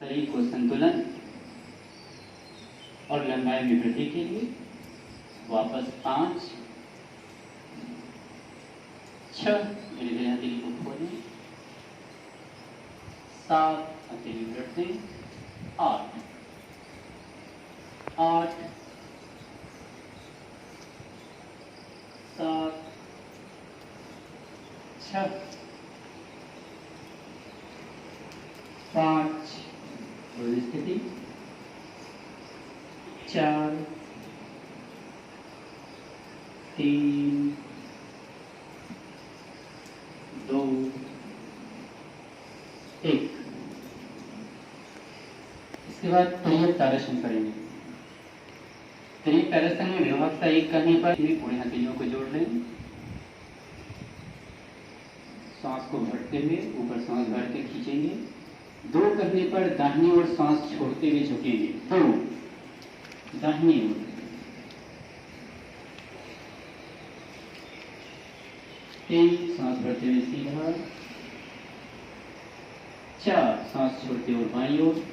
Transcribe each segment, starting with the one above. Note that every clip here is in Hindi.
शरीर को संतुलन और लंबाई में वृद्धि के लिए वापस 5 6 धीरे धीरे हथेली को खोलें, 7 हथेली उलट दें, 8 7 6 5 स्थिति 4 3 2 1। इसके बाद त्रियक तारासन करेंगे। त्रियक तारासन में विभक्ता 1 करने पर पूरे हथेलियों को जोड़ लें, सांस को भरते हुए ऊपर सांस भर के खींचेंगे। 2 करने पर दाहिनी ओर सांस छोड़ते हुए झुकेंगे, 2 दाहिनी ओर, 3 सांस भरते हुए सीधा, 4 सांस छोड़ते हुए बाईं ओर।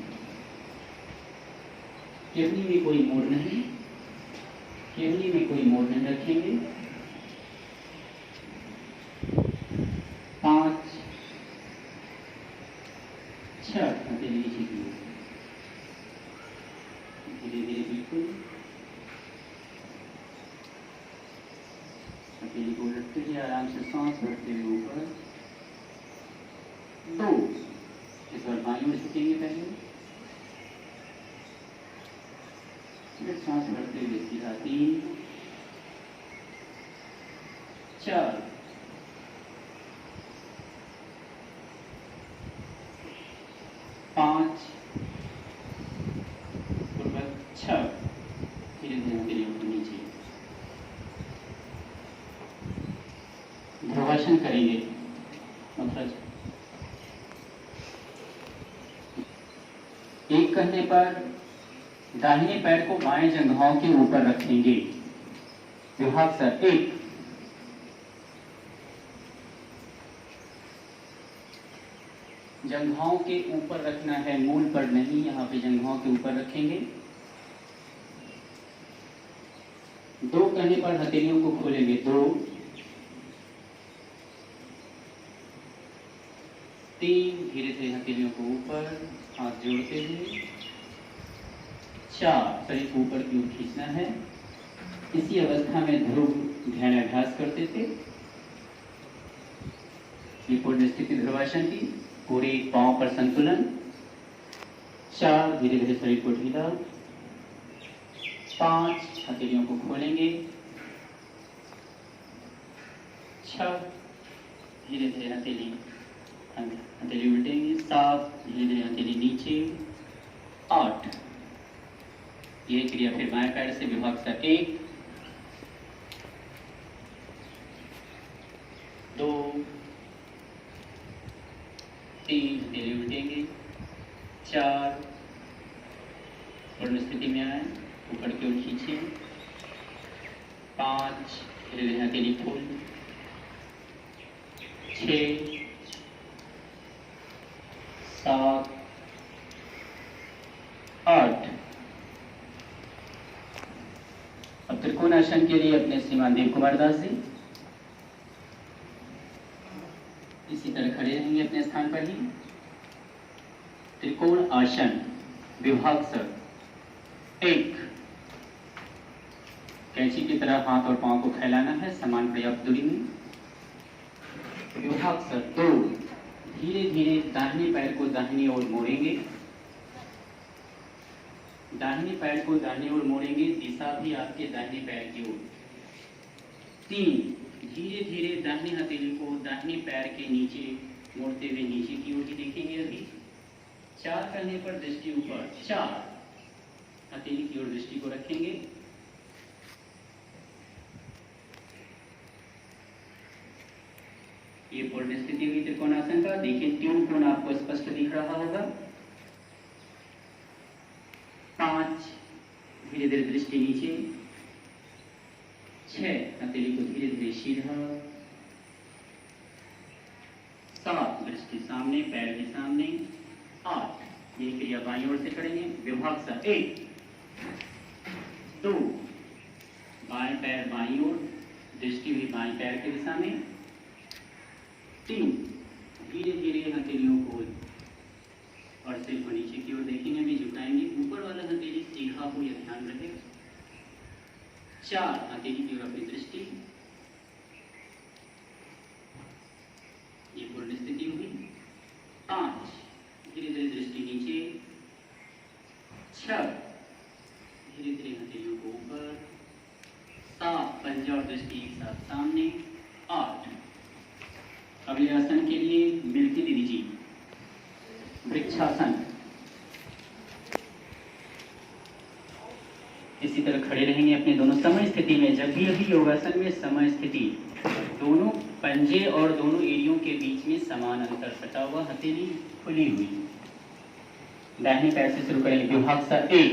केवली में कोई मोड़ नहीं, केवली में कोई मोड़ नहीं रखेंगे। 5 6 हथेली नीचे की ओर, धीरे धीरे बिल्कुल हथेली को उलटते हुए आराम से सांस भरते हुए ऊपर। 2 इस बार बाईं ओर झुकेंगे पहले, फिर सांस भरते हुए सीधा 3 4 5 6 धीरे धीरे हथेली ऊपर नीचे। ध्रुवासन करेंगे। मतलब 1 करने पर दाहिने पैर को बाएं जंघाओं के ऊपर रखेंगे। विभाग 1 जंघाओं के ऊपर रखना है, मूल पर नहीं, यहाँ पे जंघाओं के ऊपर रखेंगे। 2 करने पर हथेलियों को खोलेंगे, 2 3 धीरे धीरे हथेलियों को ऊपर, हाथ जोड़ते हुए, 4 शरीर को ऊपर की ओर खींचना है। इसी अवस्था में ध्रुव ध्यान अभ्यास करते थे। ये पूर्ण स्थिति ध्रुवासन की, पूरे पांव पर संतुलन। 4 धीरे धीरे शरीर को ढीला, 5 हथेलियों को खोलेंगे, 6 धीरे धीरे हथेली उल्टेंगे, 7 धीरे धीरे हथेली नीचे, 8। यह क्रिया फिर बाएं पैर से। विभाग 1 2 3 हथेली उल्टेंगे, 4 पूर्ण स्थिति में आए, ऊपर की ओर खींचे, 5 धीरे धीरे हथेली खोल, 6 7 8। अब त्रिकोणासन के लिए अपने श्रीमान देव कुमार दास जी इसी तरह खड़े रहेंगे अपने स्थान पर ही। त्रिकोण आसन विभाग 1 कैंची की तरह हाथ और पांव को फैलाना है समान पर्याप्त दूरी में। विभाग 2 धीरे धीरे दाहिने पैर को दाहिनी ओर मोड़ेंगे, दाहिने पैर को दाहिनी ओर मोड़ेंगे, दिशा भी आपके दाहिने पैर की ओर। 3 धीरे धीरे दाहिनी हथेली को दाहिने पैर के नीचे मोड़ते हुए नीचे की ओर ही देखेंगे अभी। 4 करने पर दृष्टि ऊपर, 4 हथेली की ओर दृष्टि को रखेंगे। ये पूर्ण स्थिति हुई त्रिकोणासन का। देखिए ट्यूब कोण आपको स्पष्ट दिख रहा होगा। 5 धीरे धीरे दृष्टि नीचे, 6 हथेली को धीरे धीरे सीधा, 7 दृष्टि सामने, पैर भी सामने, 8 ये क्रिया बाईं ओर से करेंगे। विभाग सा 1 2 बाएं पैर बाईं ओर, दृष्टि भी बाएं पैर की दिशा में। 3 धीरे धीरे हथेलियों को और सिर को नीचे की ओर देखेंगे, भी झुकाएंगे। ऊपर वाला हथेली सीधा हो, यह ध्यान रखेगा। 4 हथेली की ओर अपनी दृष्टि, ये पूर्ण स्थिति हुई। 5 धीरे धीरे दृष्टि नीचे। 6 धीरे धीरे हथेलियों को ऊपर। 7 पंजा और दृष्टि एक साथ सामने। 8 अगले आसन के लिए मिलती दीदी जी, वृक्षासन। इसी तरह खड़े रहेंगे अपने दोनों समय स्थिति में। जब भी अभी योगासन में समय स्थिति, दोनों पंजे और दोनों एड़ियों के बीच में समान अंतर सटा हुआ, हथेली खुली हुई। दाहिने पैर से शुरू करेंगे। विभाग सा 1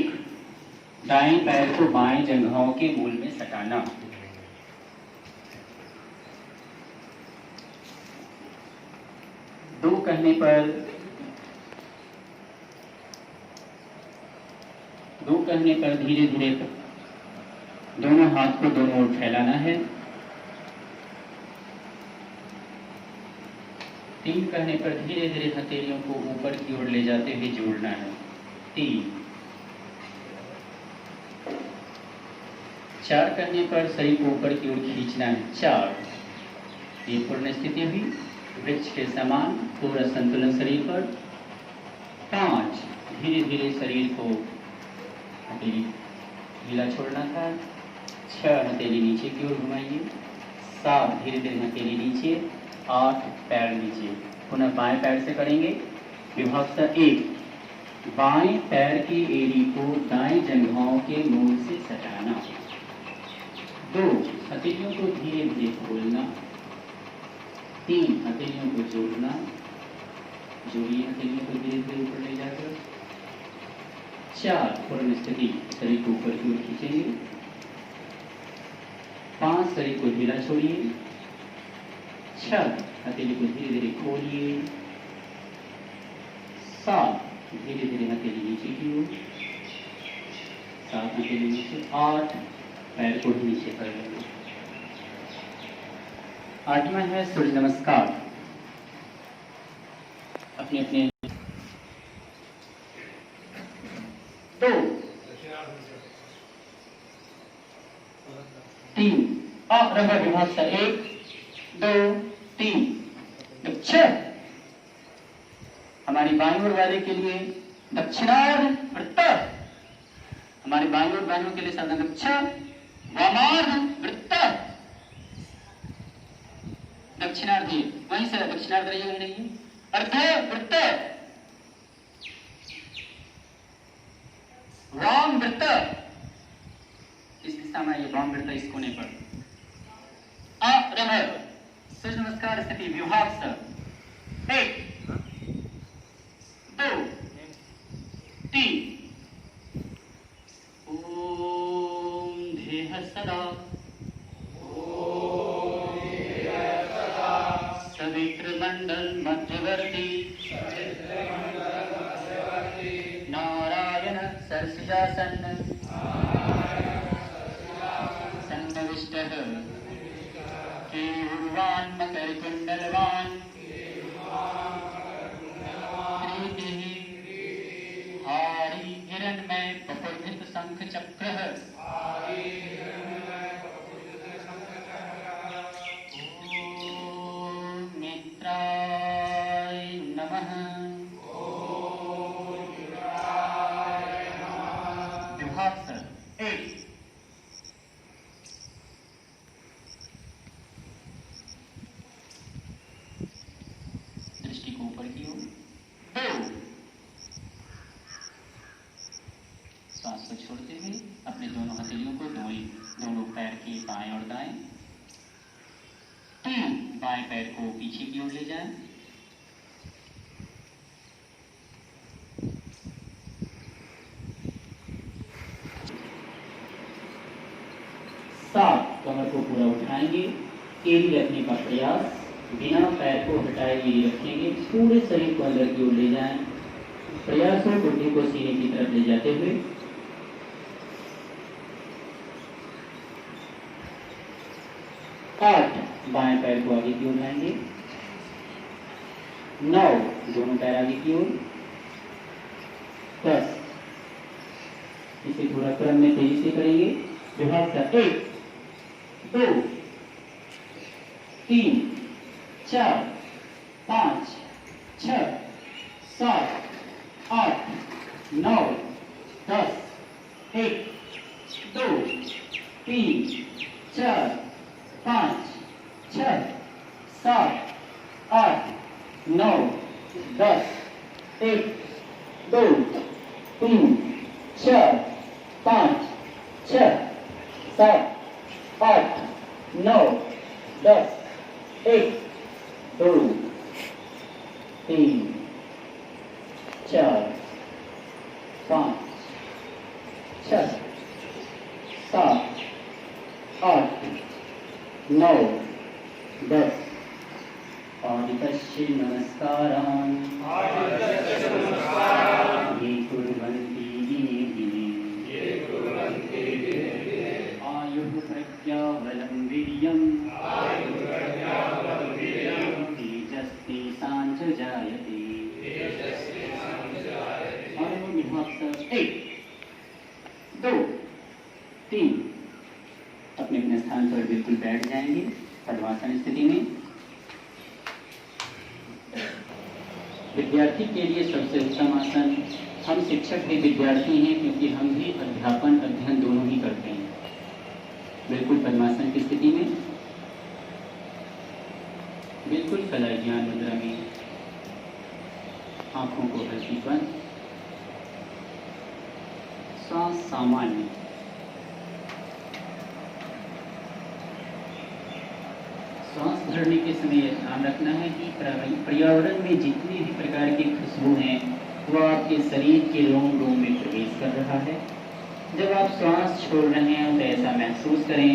दाएं पैर को बाएं जंघाओं के मूल में सटाना। दो कहने पर धीरे धीरे दोनों हाथ को दोनों ओर फैलाना है। 3 कहने पर धीरे धीरे हथेलियों को ऊपर की ओर ले जाते हुए जोड़ना है। 3 4 कहने पर शरीर को ऊपर की ओर खींचना है। 4 ये पूर्ण स्थिति हुई, वृक्ष के समान पूरा संतुलन शरीर पर। 5 धीरे धीरे शरीर को हथेली ढीला छोड़ना था। 6 हथेली नीचे की ओर घुमाइए। 7 धीरे धीरे हथेली नीचे। 8 पैर नीचे। पुनः बाएं पैर से करेंगे। विभाग सा 1 बाएं पैर की एड़ी को दाएं जंघाओं के मूल से सटाना। 2 हथेलियों को धीरे धीरे खोलना। 3 हथेलियों को जोड़ना। जोड़िए हथेलियों को धीरे धीरे ऊपर ले जाकर। 4 पूर्ण स्थिति, शरीर को ऊपर की ओर खींचेंगे। 5 शरीर को ढीला छोड़िए। 6 हथेली को धीरे धीरे खोलिए। 7 धीरे धीरे हथेली नीचे की ओर। 7 हथेली नीचे। 8 पैर को नीचे कर लेंगे। 8वां है सूर्य नमस्कार। अपने अपने 2 3 विभाग सा 1 2 3 दक्षिण। हमारी बाईं ओर वाले के लिए दक्षिणार्ध वृत्त। हमारे बाईं ओर वालों के लिए साधन दक्षिण वामार्ध वृत्त। दक्षिणार्थी वहीं से दक्षिणार्ध रहिए। अर्ध वृत्त वाम वृत्त, इस दिशा में ये वाम वृत्त इस कोने पर। आरंभ सूर्य नमस्कार स्थिति। विभाग सा 1 2 3 ओम देह सदा सवित्र मंडल मध्यवर्ती नारायण सरसिजासन सन्नविष्टः केयूरवान् मकरकुण्डलवान् हारी हिरण्मय प्रफुल्लित शंख चक्रः ओम मित्राय नमः। विभाग सा 1 दृष्टि को ऊपर की ओर। 2 सांस को छोड़ते हुए अपने दोनों हथेलियों को दोनों पैर के बाएं और दाएं। 3 बाएं पैर को पीछे की ओर ले जाएं। 7 कमर को पूरा उठाएंगे। एड़ी रखने का प्रयास, बिना पैर को हटाए एड़ी रखेंगे। पूरे शरीर को अंदर की ओर ले जाएं। प्रयास हो घुटने को सीने की तरफ ले जाते हुए 8 बाएं पैर को आगे की ओर लाएंगे, 9 दोनों पैर आगे की ओर, 10 इसे थोड़ा क्रम में तेजी से करेंगे। विभाग का 1 2 3 4 5 6 7 8 9 10 1 2 3 4 5 6 7 8 9 10 1 2 3 4 5 6 7 8 9 10 1 2 3 4 5 6 7 8 9 10 आदितस्य नमस्कारान् ये कुर्वन्ति दिने आयुः प्रज्ञाबलं वीर्यं तेजस्तेषां च जायते। और विभाग से 1 2 3 अपने अपने स्थान पर बिल्कुल बैठ जाएंगे पद्मासन स्थिति में। विद्यार्थी के लिए सबसे उत्तम आसन, हम शिक्षक भी विद्यार्थी हैं क्योंकि हम भी अध्यापन अध्ययन दोनों ही करते हैं। बिल्कुल पद्मासन की स्थिति में बिल्कुल कलाई ज्ञान मुद्रा में आंखों को हल्की बंद, सांस सामान्य, सांस भरने के समय ध्यान रखना है कि पर्यावरण में जितनी भी प्रकार की खुशबू हैं वो आपके शरीर के रोम रोम में प्रवेश कर रहा है। जब आप श्वास छोड़ रहे हैं तो ऐसा महसूस करें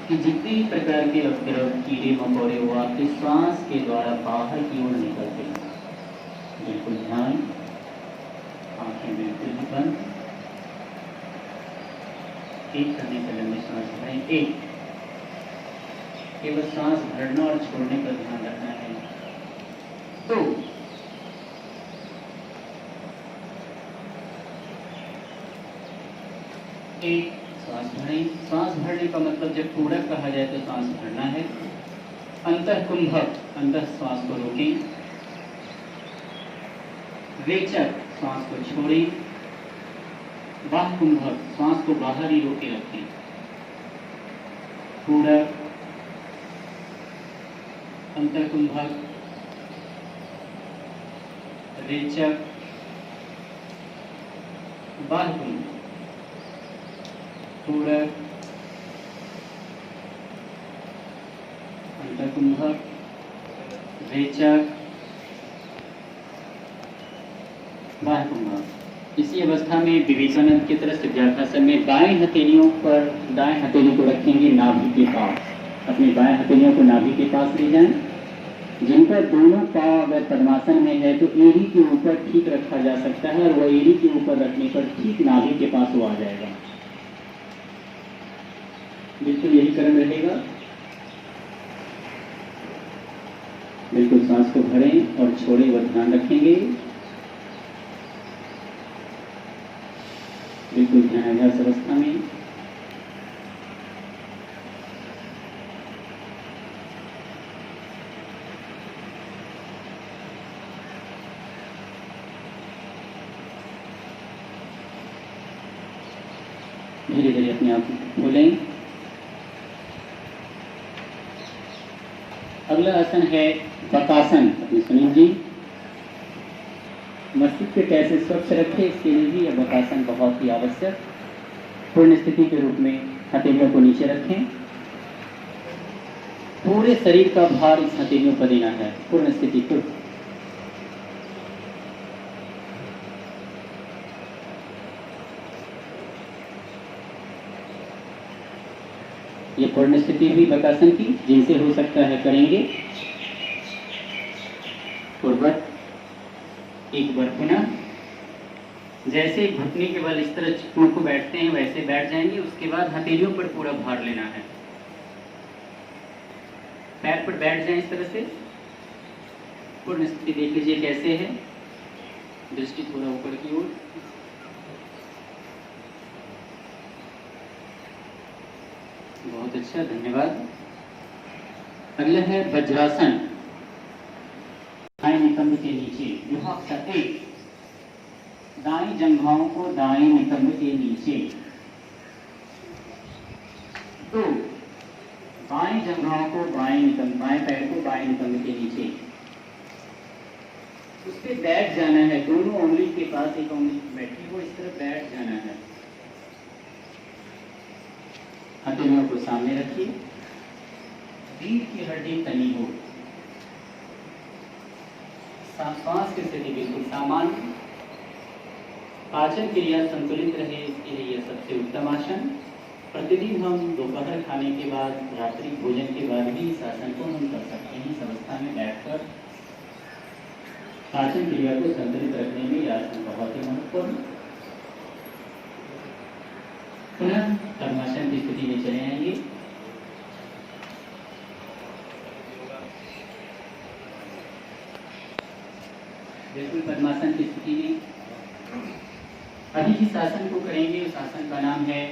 कि जितने भी प्रकार के उपद्रव कीड़े मकोड़े वो आपके श्वास के द्वारा बाहर की ओर निकलते हैं। बिल्कुल ध्यान, आंखें बिल्कुल बंद, एक करने पर लंबी सांस भरें। 1 केवल सांस भरना और छोड़ने पर ध्यान रखना है। 2 1 सांस भरें। सांस भरने का मतलब जब पूरक कहा जाए तो सांस भरना है। अंतः कुंभक, अंतः श्वास को रोकें। रेचक, श्वास को छोड़ें। बाह्य कुंभक, श्वास को बाहर ही रोके रखें। पूरक, अंतः कुंभक, रेचक, बाह्य कुंभक, पूरक, अंतः कुंभक, रेचक, बाह्य कुंभक। इसी अवस्था में विवेकानंद की तरह सिद्धार्थासन में दाएं हथेलियों पर दाएं हथेली को रखेंगे नाभि के पास। अपनी बाएं हथेलियों को नाभि के पास ले जाएं। जिन पर दोनों पांव अगर पद्मासन में है तो एड़ी के ऊपर ठीक रखा जा सकता है और वह एड़ी के ऊपर रखने पर ठीक नाभि के पास वो आ जाएगा। बिल्कुल यही क्रम रहेगा। बिल्कुल सांस को भरें और छोड़ें, वह ध्यान रखेंगे। बिल्कुल ध्यानाभ्यास अवस्था में धीरे धीरे अपने आप खोलें। अगला आसन है बकासन। अपने सुनील जी, मस्तिष्क कैसे स्वच्छ रखें इसके लिए भी यह बकासन बहुत ही आवश्यक। पूर्ण स्थिति के रूप में हथेलियों को नीचे रखें। पूरे शरीर का भार इस हथेलियों पर देना है। पूर्ण स्थिति को ये पूर्ण स्थिति हुई बकासन की, जिनसे हो सकता है करेंगे। पूर्वत, एक बार पुनः जैसे घुटने के बल इस तरह टूट को बैठते हैं वैसे बैठ जाएंगे। उसके बाद हथेलियों पर पूरा भार लेना है। पैर पर बैठ जाए इस तरह से। पूर्ण स्थिति देख लीजिए कैसे है। दृष्टि थोड़ा ऊपर की ओर। बहुत अच्छा, धन्यवाद। अगला है वज्रासन। दाएं नितंब के नीचे विभक्त 1, दाएं जंघाओं को दाएं नितंब के नीचे। 2, बाएं जंघाओं को बाएं नितंब, बाएं पैर को बाएं नितंब के नीचे। उस पे बैठ जाना है। दोनों उंगली के पास एक उंगली बैठी हो, इस तरह बैठ जाना है। हथेलियों को सामने रखिए। रीढ़ की हड्डी तनी हो। श्वास की स्थिति बिल्कुल सामान्य। पाचन क्रिया संतुलित रहे, इसके लिए यह सबसे उत्तम आसन। प्रतिदिन हम दोपहर खाने के बाद, रात्रि भोजन के बाद भी इस आसन को हम कर सकते हैं। इस अवस्था में बैठकर पाचन क्रिया को संतुलित रखने में यह आसन बहुत ही महत्वपूर्ण। पुनः पद्मासन की स्थिति में चले आएंगे। बिल्कुल पद्मासन की स्थिति में अभी जिस आसन को करेंगे उस आसन का नाम है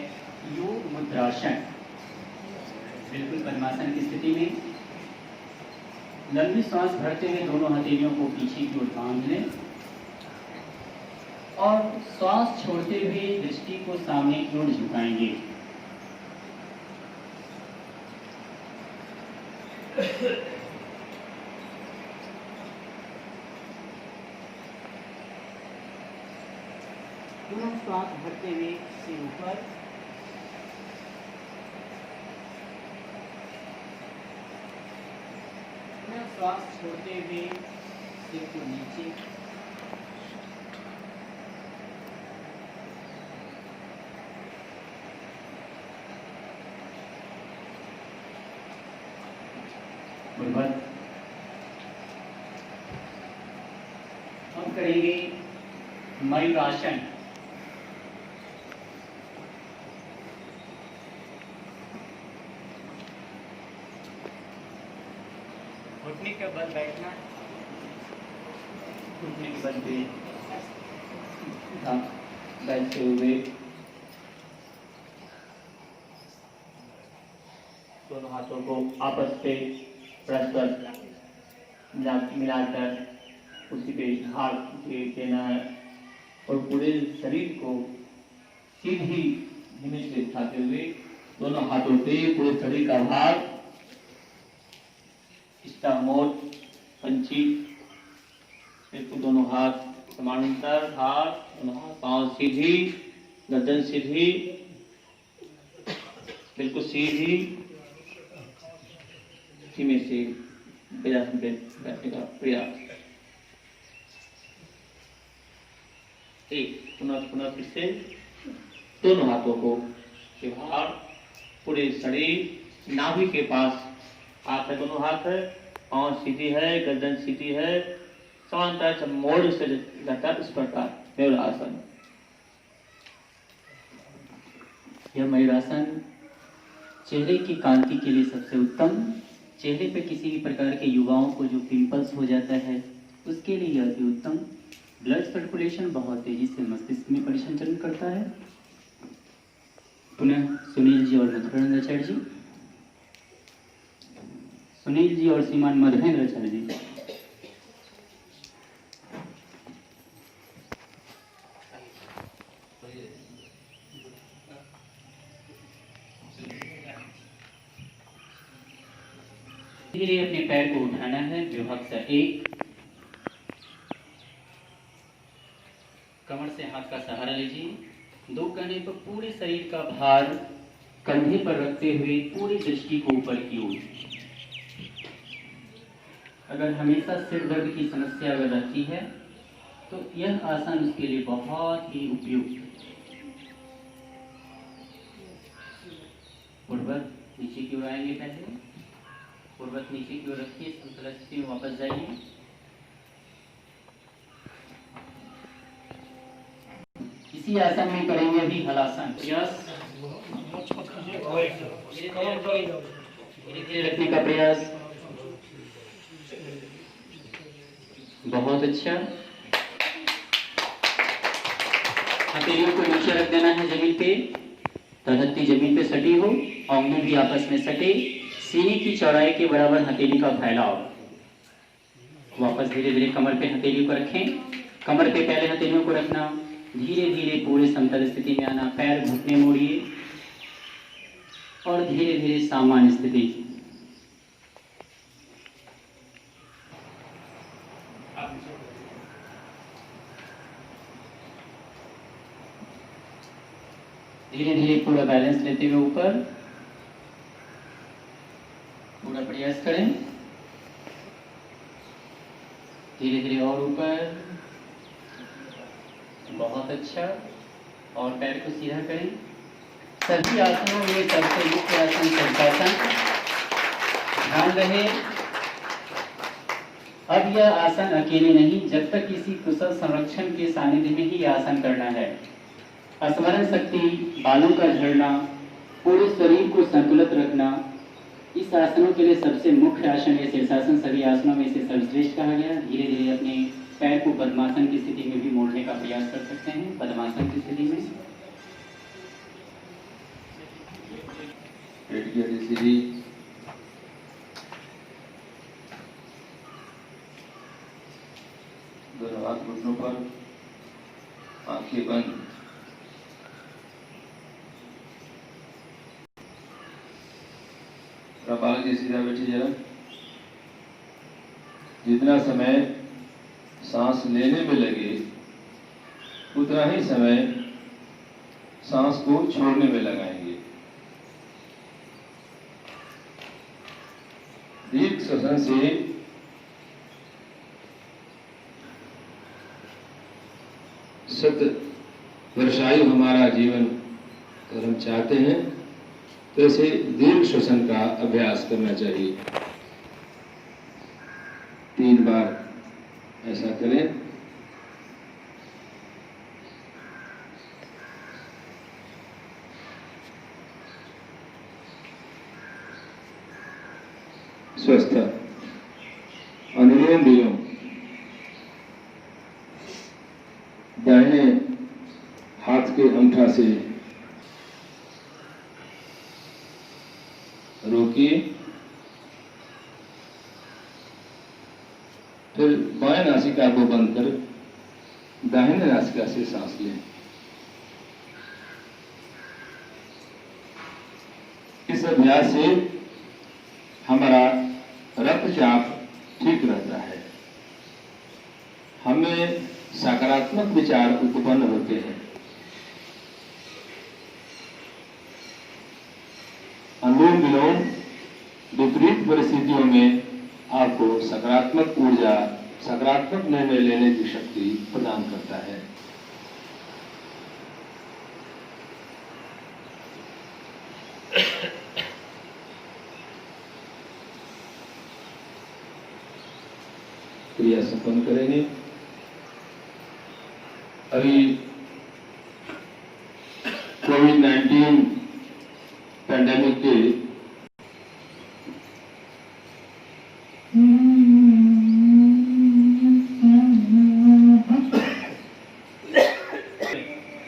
योग मुद्रासन। बिल्कुल पद्मासन की स्थिति में लंबी सांस भरते हुए दोनों हथेलियों को पीछे की ओर बांध लें और श्वास छोड़ते हुए दृष्टि को सामने की ओर झुकाएंगे। दोनों श्वास भरते हुए सिर ऊपर, श्वास छोड़ते हुए सिर को नीचे। हम करेंगे मयूरासन। घुटने के बल बैठना, घुटने के बल पे बैठते हुए दोनों हाथों को आपस पे परस्पर मिलाकर उसी पे हाथ देना है और पूरे शरीर को सीधी धीमे से उठाते हुए दोनों हाथों पे पूरे शरीर का भार, मोड़, पंची, बिल्कुल दोनों हाथ समानांतर, हाथ दोनों हाथ, पांव सीधी, गर्दन सीधी, बिल्कुल सीधी, धीमे से बैठने का प्रयास। एक पुनः फिर से दोनों हाथों को बाहर पूरे शरीर नाभि के पास हाथ है, दोनों हाथ है, पांव सीधी है, गर्दन सीधी है, समांतर मोड़ से जाता है। इस प्रकार मयूरासन। यह मयूरासन चेहरे की कांति के लिए सबसे उत्तम। चेहरे पे किसी भी प्रकार के युवाओं को जो पिंपल्स हो जाता है उसके लिए यह अति उत्तम। ब्लड सर्कुलेशन बहुत तेजी से मस्तिष्क में परिसंचरण करता है। पुनः सुनील जी और मधुरेंद्राचार्य जी, सुनील जी और श्रीमान मधुरेंद्राचार्य जी। धीरे अपने पैर को उठाना है। विभक्त 1, कमर से हाथ का सहारा लीजिए। 2 कहने पर पूरे शरीर का भार कंधे पर रखते हुए पूरी दृष्टि को ऊपर की ओर। अगर हमेशा सिर दर्द की समस्या अगर रहती है तो यह आसन उसके लिए बहुत ही उपयुक्त। पूर्वत नीचे की ओर आएंगे। पहले पूर्वत नीचे की ओर रखिए, समतल स्थिति में वापस जाइए। इसी आसन में करेंगे अभी हलासन। प्रयास धीरे रखने का प्रयास। बहुत अच्छा। हथेलियों को नीचे रख देना है जमीन पे, तलहटी जमीन पे सटी हो, उंगली भी आपस में सटे, सीने की चौड़ाई के बराबर हथेली का फैलाव। वापस धीरे धीरे कमर पे हथेलियों को रखें। कमर पे पहले हथेलियों को रखना, धीरे धीरे पूरे समतल स्थिति में आना, पैर घुटने मोड़िए और धीरे धीरे सामान्य स्थिति। धीरे धीरे पूरा बैलेंस लेते हुए ऊपर, पूरा प्रयास करें। धीरे धीरे और ऊपर, बहुत अच्छा। और पैर को सीधा करें। सभी आसनों में सबसे मुख्य आसन शीर्षासन। ध्यान रहे, अब यह आसन अकेले नहीं, जब तक किसी कुशल संरक्षण के सानिध्य में ही आसन करना है। स्मरण शक्ति, बालों का झड़ना, पूरे शरीर को संतुलित रखना, इस आसनों के लिए सबसे मुख्य आसन है शीर्षासन। सभी आसनों में इसे सर्वश्रेष्ठ कहा गया। धीरे धीरे अपने पैर को पद्मासन की स्थिति में भी मोड़ने का प्रयास कर सकते हैं। पद्मासन की स्थिति में पेट की हड्डी सीधी, दोनों हाथ घुटनों पर, आंखें बंद। बाल जी सीधा बैठिए जरा। जितना समय सांस लेने में लगे उतना ही समय सांस को छोड़ने में लगाएंगे। दीर्घ श्वसन से सत वर्षायु हमारा जीवन अगर हम चाहते हैं तो ऐसे दीर्घ श्वसन का अभ्यास करना चाहिए। 3 बार ऐसा करें। स्वस्थ अनुलोम विलोम, दाहिने हाथ के अंगूठा से रोकिए, फिर बाएं नासिका को बंद कर दाहिने नासिका से सांस लें। इस अभ्यास से हमारा रक्तचाप ठीक रहता है, हमें सकारात्मक विचार उत्पन्न होते हैं। अनुलोम विलोम विपरीत परिस्थितियों में आपको सकारात्मक ऊर्जा, सकारात्मक निर्णय लेने की शक्ति प्रदान करता है। क्रिया संपन्न करेंगे। अभी कोविड-19 पैंडेमिक के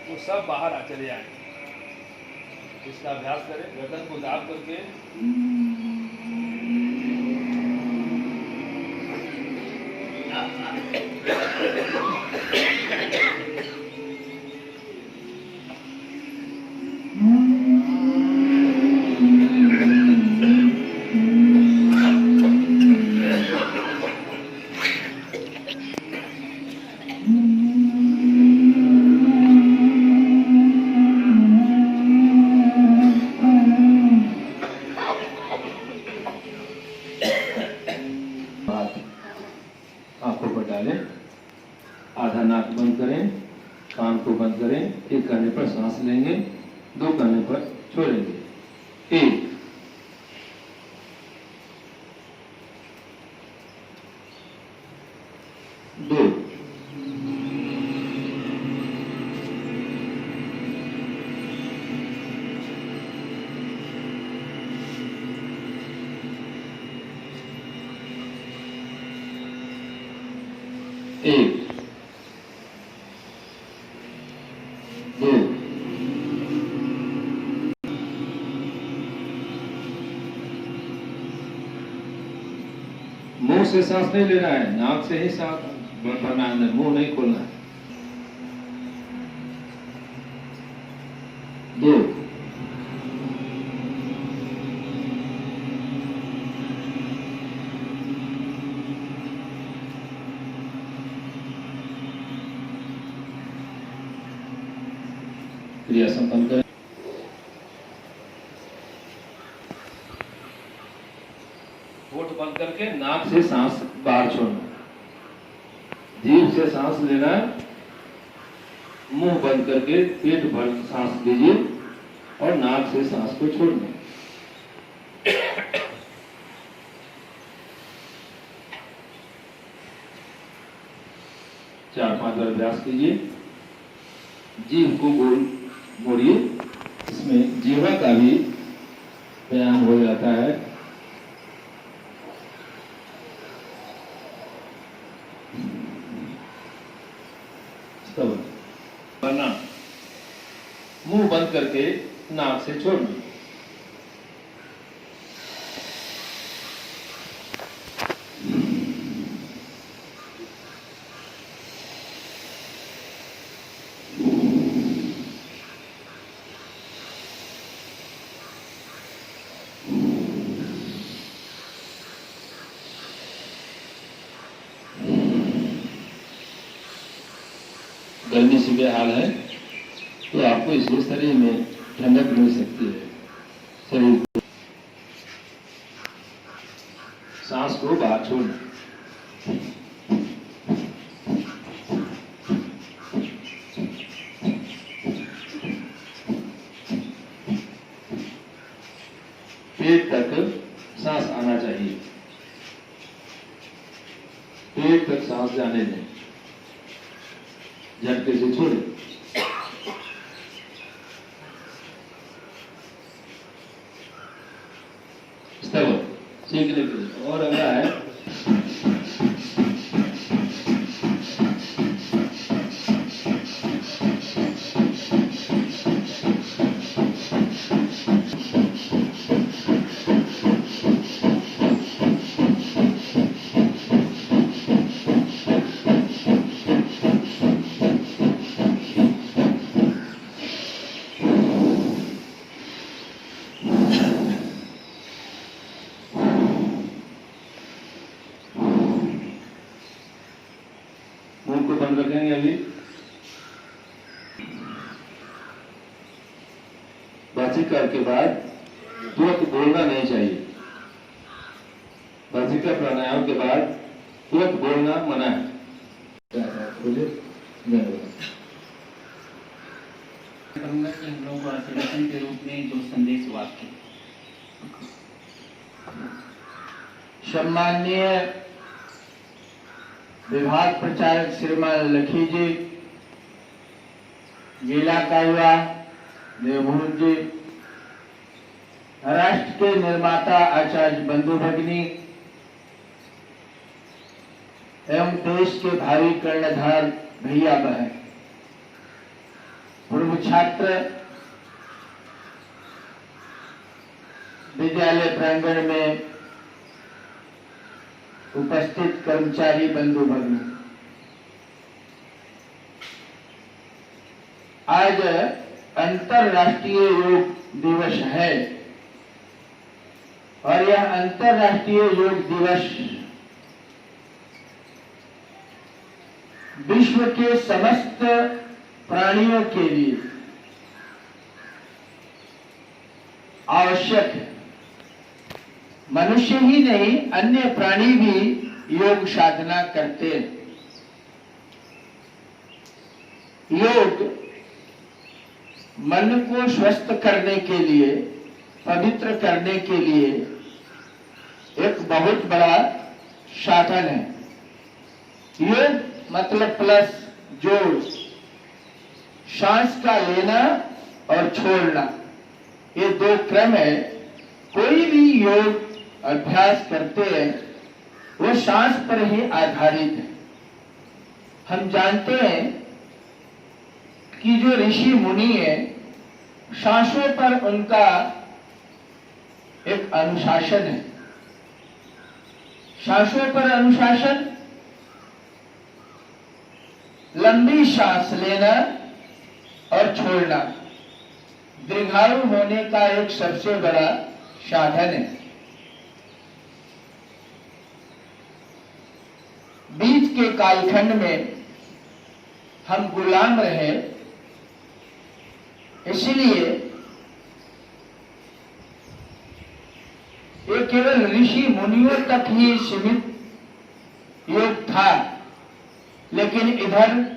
वो सब बाहर आ चले जाए। इसका अभ्यास करें, गर्दन को दाब करके आंखों पर डालें, आधा नाक बंद करें, कान को बंद करें। एक करने पर सांस लेंगे, 2 करने पर छोड़ेंगे। 1 2 1 2 मुंह से सांस नहीं लेना है, नाक से ही सांस भरना है अंदर, मुंह नहीं खोलना है। 2 क्रिया संपन्न करें। होठ बंद करके नाक से सांस बाहर छोड़ना, जीभ से सांस लेना, मुंह बंद करके पेट भर सांस लीजिए और नाक से सांस को छोड़ना। चार 5 बार अभ्यास कीजिए। जीभ को गोल मोड़िए, इसमें जीवा का भी व्यायाम हो जाता है। वरना मुंह बंद करके नाक से छोड़ना। गर्मी से बेहाल है तो आपको इसलिए शरीर में ठंडक मिल सकती है। शरीर को सांस को बाहर छोड़ना। पेट तक सांस आना चाहिए, पेट तक सांस जाने दें, झटके से छोड़े। सीखने के लिए और अगला है मुंह को बंद रखेंगे। अभी बाचिका के बाद तुरंत बोलना नहीं चाहिए। बाचिका प्राणायाम के बाद तुरंत बोलना मना है। करूंगा कि हम लोग आशीर्वाद के रूप में जो संदेश वाक्य। सम्माननीय विभाग प्रचारक श्रीमान लखी जी, जिला कायवा देवभूमि जी, राष्ट्र के निर्माता आचार्य बंधु भगिनी एवं देश के भावी कर्णधार भैया बहन, पूर्व छात्र, विद्यालय प्रांगण में उपस्थित कर्मचारी बंधु भगिनी, आज अंतर्राष्ट्रीय योग दिवस है और यह अंतर्राष्ट्रीय योग दिवस विश्व के समस्त प्राणियों के लिए आवश्यक है। मनुष्य ही नहीं, अन्य प्राणी भी योग साधना करते हैं। योग मन को स्वस्थ करने के लिए, पवित्र करने के लिए एक बहुत बड़ा साधन है। योग मतलब प्लस जोड़, सांस का लेना और छोड़ना, ये दो क्रम है। कोई भी योग अभ्यास करते हैं वो सांस पर ही आधारित है। हम जानते हैं कि जो ऋषि मुनि है, सांसों पर उनका एक अनुशासन है। सांसों पर अनुशासन, लंबी सांस लेना और छोड़ना दीर्घायु होने का एक सबसे बड़ा साधन है। बीच के कालखंड में हम गुलाम रहे, इसलिए ये केवल ऋषि मुनियों तक ही सीमित योग था, लेकिन इधर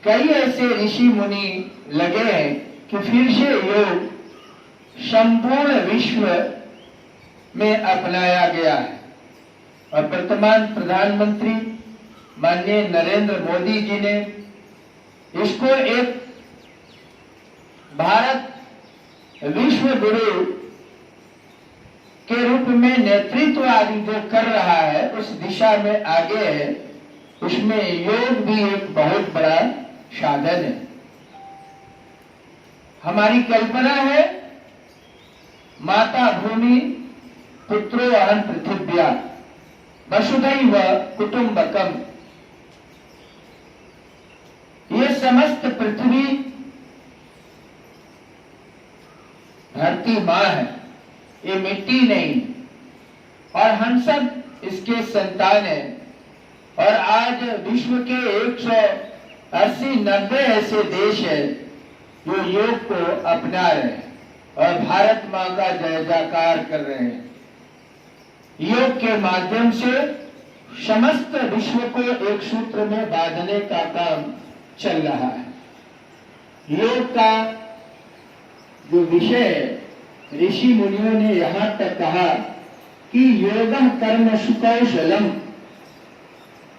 कई ऐसे ऋषि मुनि लगे हैं कि फिर से योग संपूर्ण विश्व में अपनाया गया है। और वर्तमान प्रधानमंत्री माननीय नरेंद्र मोदी जी ने इसको एक भारत विश्व गुरु के रूप में नेतृत्व आदि जो कर रहा है, उस दिशा में आगे है। उसमें योग भी एक बहुत बड़ा साधन है। हमारी कल्पना है, माता भूमि पुत्रो अहं पृथिव्या वसुधैव कुटुंबकम। ये समस्त पृथ्वी धरती मां है, ये मिट्टी नहीं, और हम सब इसके संतान हैं। और आज विश्व के 180-90 ऐसे देश हैं जो योग को अपना रहे हैं और भारत मां का जय जयकार कर रहे हैं। योग के माध्यम से समस्त विश्व को एक सूत्र में बांधने का काम चल रहा है। योग का जो विषय है, ऋषि मुनियों ने यहां तक कहा कि योगः कर्म सुकौशलम।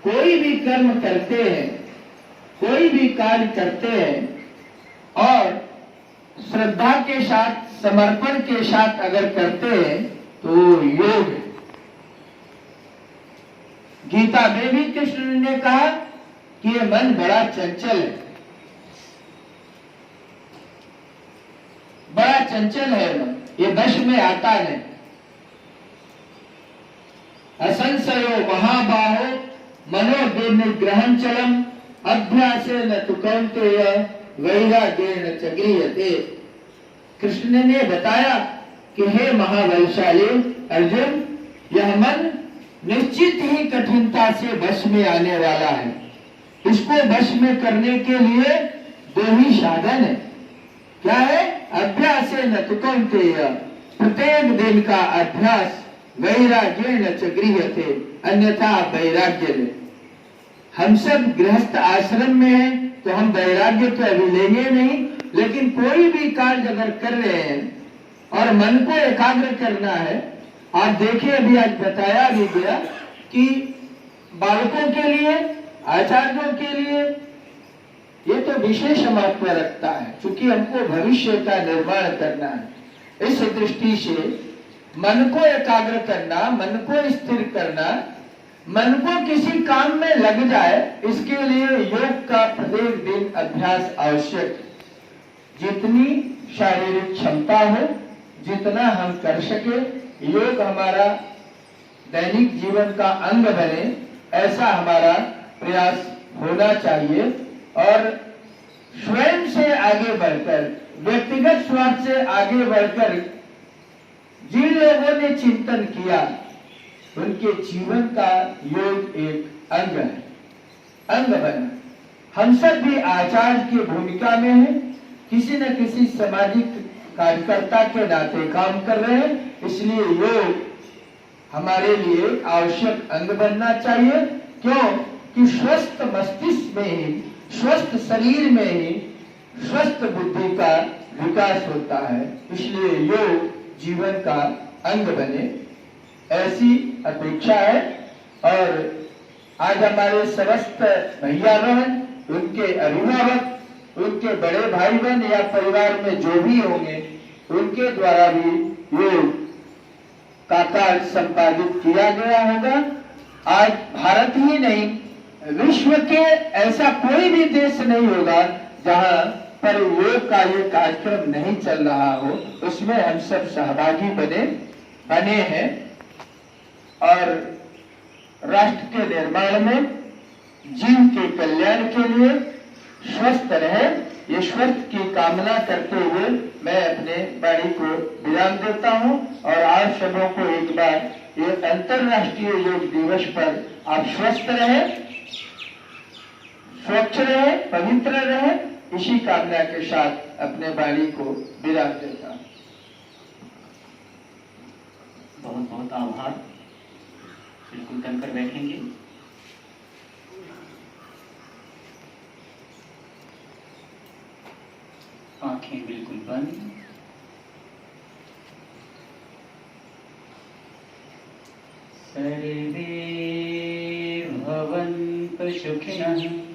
कोई भी कर्म करते हैं, कोई भी कार्य करते हैं और श्रद्धा के साथ, समर्पण के साथ अगर करते हैं तो योग है। गीता में भी कृष्ण ने कहा कि ये मन बड़ा चंचल है, बड़ा चंचल है मन, ये वश में आता नहीं। असंशयो महाबाहो मनोनिग्रहं चलम अभ्यासेन तु कौन्तेय वैराग्येन च गृह्यते। कृष्ण ने बताया कि हे महाबलशाली अर्जुन, यह मन निश्चित ही कठिनता से वश में आने वाला है। इसको वश में करने के लिए दो ही साधन है। क्या है? अभ्यासेन तु कौन्तेय, प्रत्येक दिन का अभ्यास, वैराग्येन च गृह्यते, अन्यथा वैराग्य ले। हम सब गृहस्थ आश्रम में हैं तो हम वैराग्य तो अभी लेंगे नहीं, लेकिन कोई भी कार्य अगर कर रहे हैं और मन को एकाग्र करना है, आप देखिए अभी आज बताया भी गया कि बालकों के लिए, आचार्यों के लिए ये तो विशेष महत्व रखता है, क्योंकि हमको भविष्य का निर्माण करना है। इस दृष्टि से मन को एकाग्र करना, मन को स्थिर करना, मन को किसी काम में लग जाए, इसके लिए योग का प्रत्येक दिन अभ्यास आवश्यक है। जितनी शारीरिक क्षमता हो, जितना हम कर सके, योग हमारा दैनिक जीवन का अंग बने, ऐसा हमारा प्रयास होना चाहिए। और स्वयं से आगे बढ़कर, व्यक्तिगत स्वार्थ से आगे बढ़कर जिन लोगों ने चिंतन किया, उनके जीवन का योग एक अंग है, अंग बना। हम सब भी आचार्य की भूमिका में हैं, किसी न किसी सामाजिक कार्यकर्ता के नाते काम कर रहे हैं, इसलिए योग हमारे लिए आवश्यक अंग बनना चाहिए। क्यों? कि स्वस्थ मस्तिष्क में ही, स्वस्थ शरीर में ही स्वस्थ बुद्धि का विकास होता है। इसलिए योग जीवन का अंग बने, ऐसी अपेक्षा है। और आज हमारे समस्त भैया बहन, उनके अभिभावक, उनके बड़े भाई बहन या परिवार में जो भी होंगे, उनके द्वारा भी योग का कार्य संपादित किया गया होगा। आज भारत ही नहीं, विश्व के ऐसा कोई भी देश नहीं होगा जहां पर योग का ये कार्यक्रम नहीं चल रहा हो, उसमें हम सब सहभागी बने हैं और राष्ट्र के निर्माण में, जीव के कल्याण के लिए स्वस्थ रहे, ये स्वस्थ की कामना करते हुए मैं अपने वाणी को विराम देता हूं। और आप सबों को एक बार ये अंतर्राष्ट्रीय योग दिवस पर आप स्वस्थ रहे, स्वच्छ रहे, पवित्र रहे, इसी कामना के साथ अपने वाणी को विराम देता हूं। बहुत बहुत आभार। बिल्कुल तनकर बैठेंगे। आंखें बिल्कुल बंद। सर्वे भवन्तु सुखिनः।